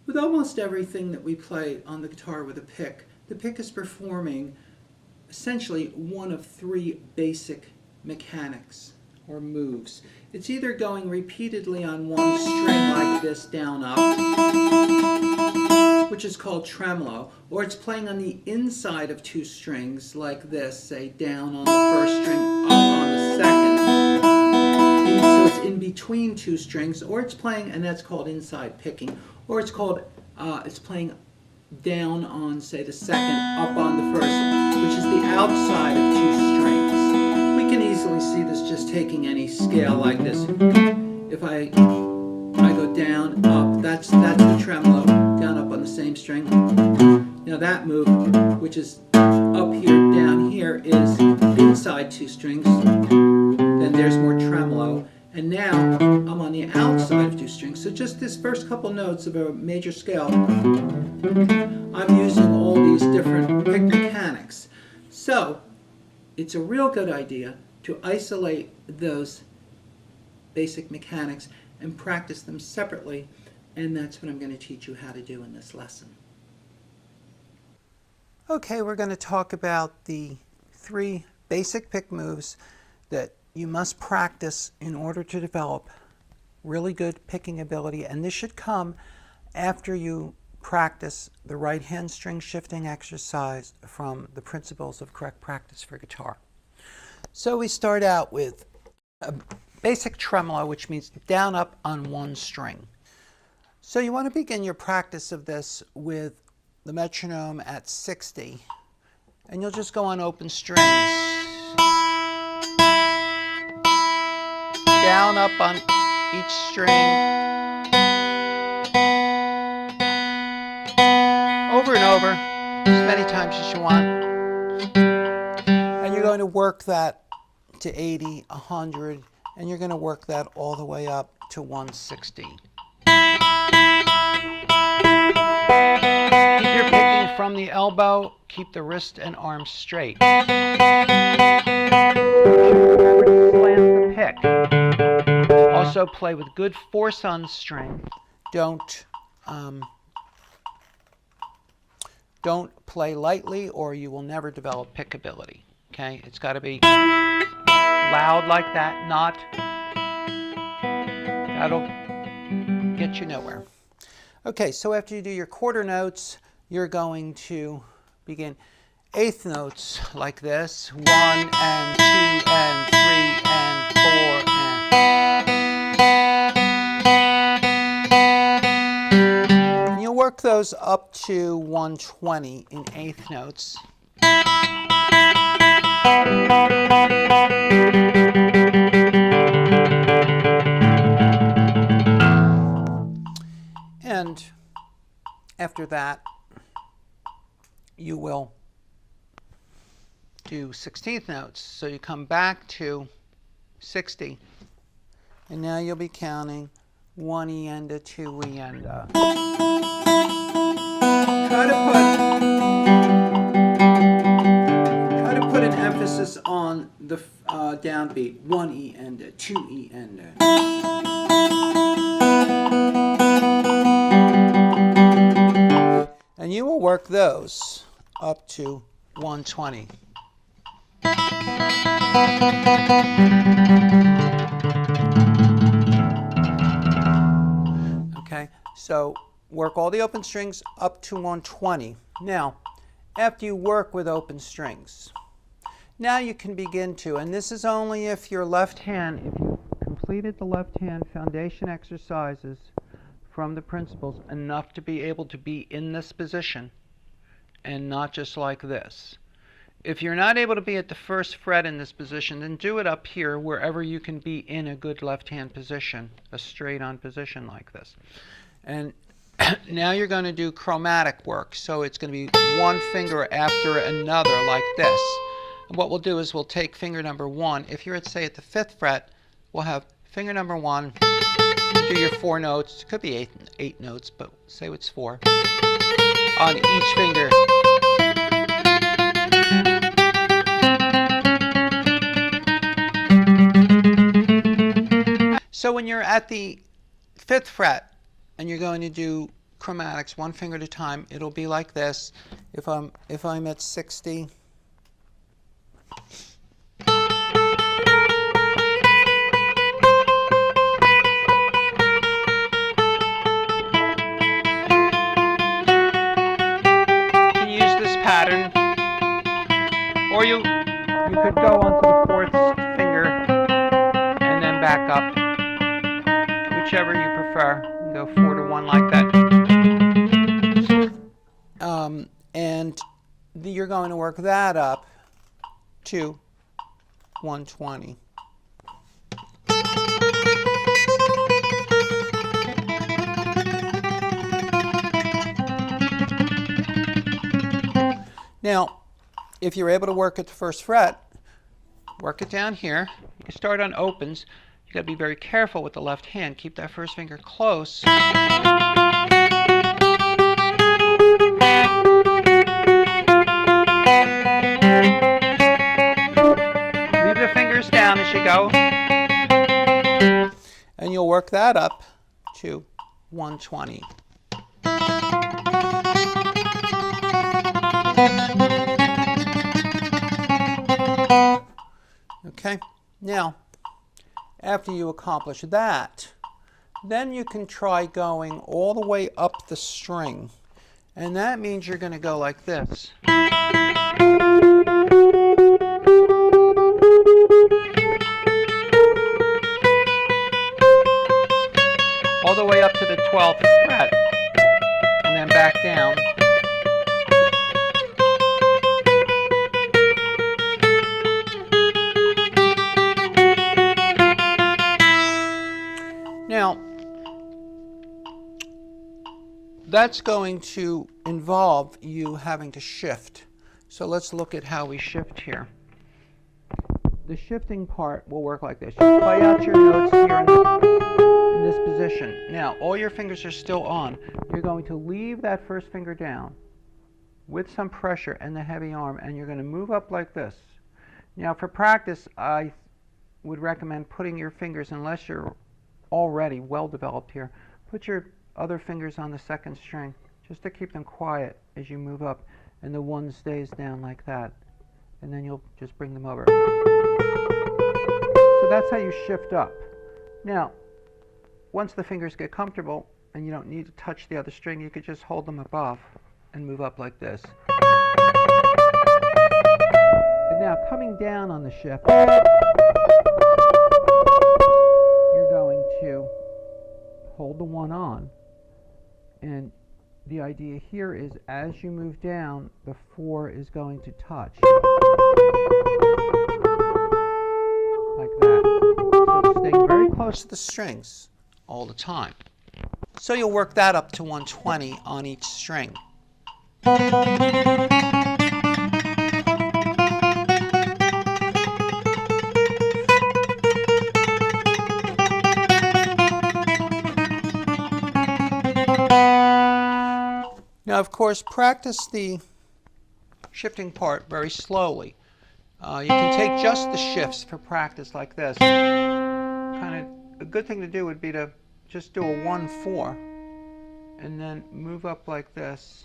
With almost everything that we play on the guitar with a pick, the pick is performing essentially one of three basic mechanics or moves. It's either going repeatedly on one string like this, down, up, which is called tremolo, or it's playing on the inside of two strings like this, say down on the first string, up on the second. So it's in between two strings, or it's playing, and that's called inside picking, or it's called, it's playing down on, say, the second, up on the first, which is the outside of two strings. We can easily see this just taking any scale like this. If I go down, up, that's the tremolo, down, up on the same string. Now that move, which is up here, down here, is inside two strings. Then there's more tremolo. And now I'm on the outside of two strings. So just this first couple notes of a major scale, I'm using all these different pick mechanics. So it's a real good idea to isolate those basic mechanics and practice them separately. And that's what I'm going to teach you how to do in this lesson. Okay, we're going to talk about the three basic pick moves that you must practice in order to develop really good picking ability, and this should come after you practice the right hand string shifting exercise from the Principles of Correct Practice for Guitar. So we start out with a basic tremolo, which means down, up on one string. So you want to begin your practice of this with the metronome at 60, and you'll just go on open strings. Down, up on each string, over and over, as many times as you want. And you're going to work that to 80, 100, and you're going to work that all the way up to 160. Keep your picking from the elbow, keep the wrist and arms straight. Remember to slant the pick. Also play with good force on the string. Don't play lightly or you will never develop pick ability. Okay? It's got to be loud like that, that'll get you nowhere. Okay, so after you do your quarter notes, you're going to begin eighth notes like this. 1 and 2 and 3 and 4 and you'll work those up to 120 in eighth notes. And after that, you will do 16th notes. So you come back to 60, and now you'll be counting 1 E-enda, 2 E-enda. Try to put an emphasis on the downbeat. 1 E-enda, 2 E-enda. And you will work those up to 120. Okay, so work all the open strings up to 120. Now, after you work with open strings, now you can begin to, and this is only if your left hand, if you completed the left hand foundation exercises from the principles enough to be able to be in this position and not just like this. If you're not able to be at the first fret in this position, then do it up here wherever you can be in a good left hand position, a straight on position like this. And now you're going to do chromatic work, so it's going to be one finger after another like this. And what we'll do is we'll take finger number 1. If you're at, say, at the 5th fret, we'll have finger number 1, do your 4 notes. It could be 8 notes, but say it's 4 on each finger. So when you're at the 5th fret and you're going to do chromatics one finger at a time, it'll be like this. If I'm at 60. Pattern, or you could go onto the fourth finger and then back up, whichever you prefer. You can go 4 to 1 like that, and you're going to work that up to 120. Now, if you're able to work at the first fret, work it down here. You can start on opens. You got to be very careful with the left hand. Keep that first finger close. Leave the fingers down as you go. And you'll work that up to 120. Okay, now after you accomplish that, then you can try going all the way up the string, and that means you're going to go like this. All the way up to the 12th fret, and then back down. Now, that's going to involve you having to shift. So let's look at how we shift here. The shifting part will work like this. You play out your notes here in this position. Now, all your fingers are still on. You're going to leave that first finger down with some pressure and the heavy arm, and you're going to move up like this. Now, for practice, I would recommend putting your fingers, unless you're already well developed here, put your other fingers on the second string just to keep them quiet as you move up, and the one stays down like that, and then you'll just bring them over. So that's how you shift up. Now, once the fingers get comfortable and you don't need to touch the other string, you could just hold them above and move up like this. And now coming down on the shift, to hold the one on, and the idea here is as you move down, the 4 is going to touch like that. So staying very close to the strings all the time. So you'll work that up to 120 on each string. Now, of course, practice the shifting part very slowly. You can take just the shifts for practice like this. A good thing to do would be to just do a 1-4 and then move up like this.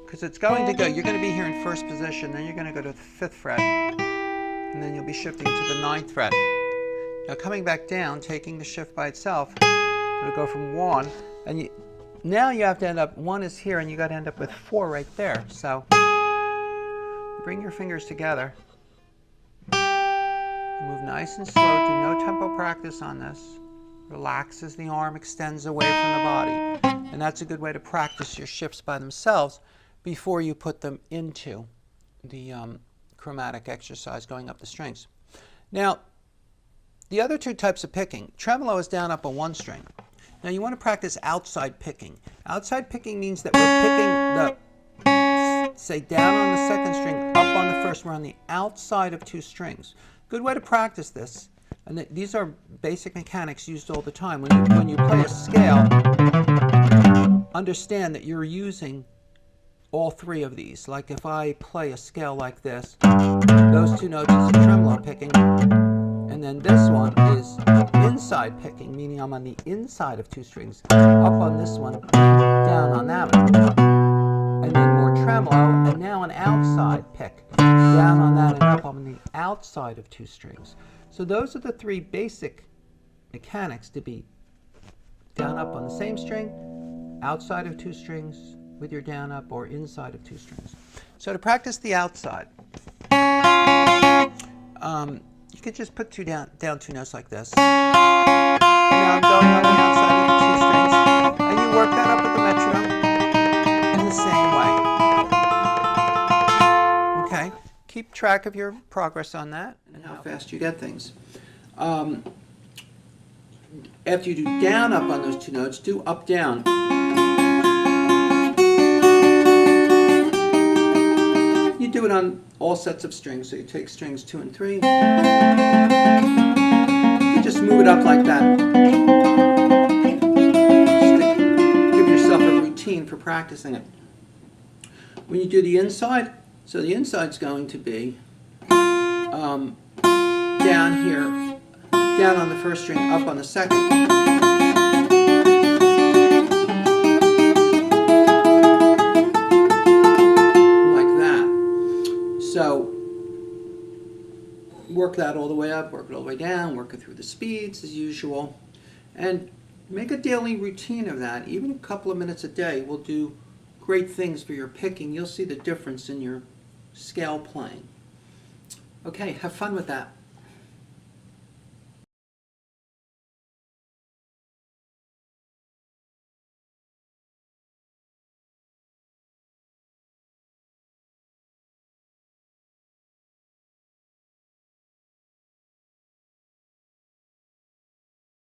Because it's going to go, you're going to be here in first position, then you're going to go to the 5th fret, and then you'll be shifting to the 9th fret. Now coming back down, taking the shift by itself, it'll go from 1, and now you have to end up, 1 is here, and you got to end up with 4 right there. So bring your fingers together, move nice and slow, do no tempo practice on this. Relax as the arm extends away from the body, and that's a good way to practice your shifts by themselves before you put them into the chromatic exercise going up the strings. Now, the other two types of picking, tremolo is down up on 1 string. Now you want to practice outside picking. Outside picking means that we're picking say down on the 2nd string, up on the 1st. We're on the outside of 2 strings. Good way to practice this, and these are basic mechanics used all the time. When you play a scale, understand that you're using all 3 of these. Like if I play a scale like this, those 2 notes is a tremolo picking, and And then this one is inside picking, meaning I'm on the inside of two strings, up on this one, down on that one. And then more tremolo, and now an outside pick, down on that and up on the outside of two strings. So those are the three basic mechanics to be down up on the same string, outside of two strings with your down up, or inside of two strings. So to practice the outside, you could just put down two notes like this. Now I'm going on the outside of the two strings, and you work that up with the metronome in the same way. Okay, keep track of your progress on that and how fast you get things. After you do down up on those two notes, do up down. You do it on all sets of strings. So you take strings 2 and 3. You just move it up like that. Just to give yourself a routine for practicing it. When you do the inside, so the inside's going to be down here, down on the first string, up on the second. Like that. So work that all the way up, work it all the way down, work it through the speeds as usual, and make a daily routine of that. Even a couple of minutes a day will do great things for your picking. You'll see the difference in your scale playing. Okay, have fun with that.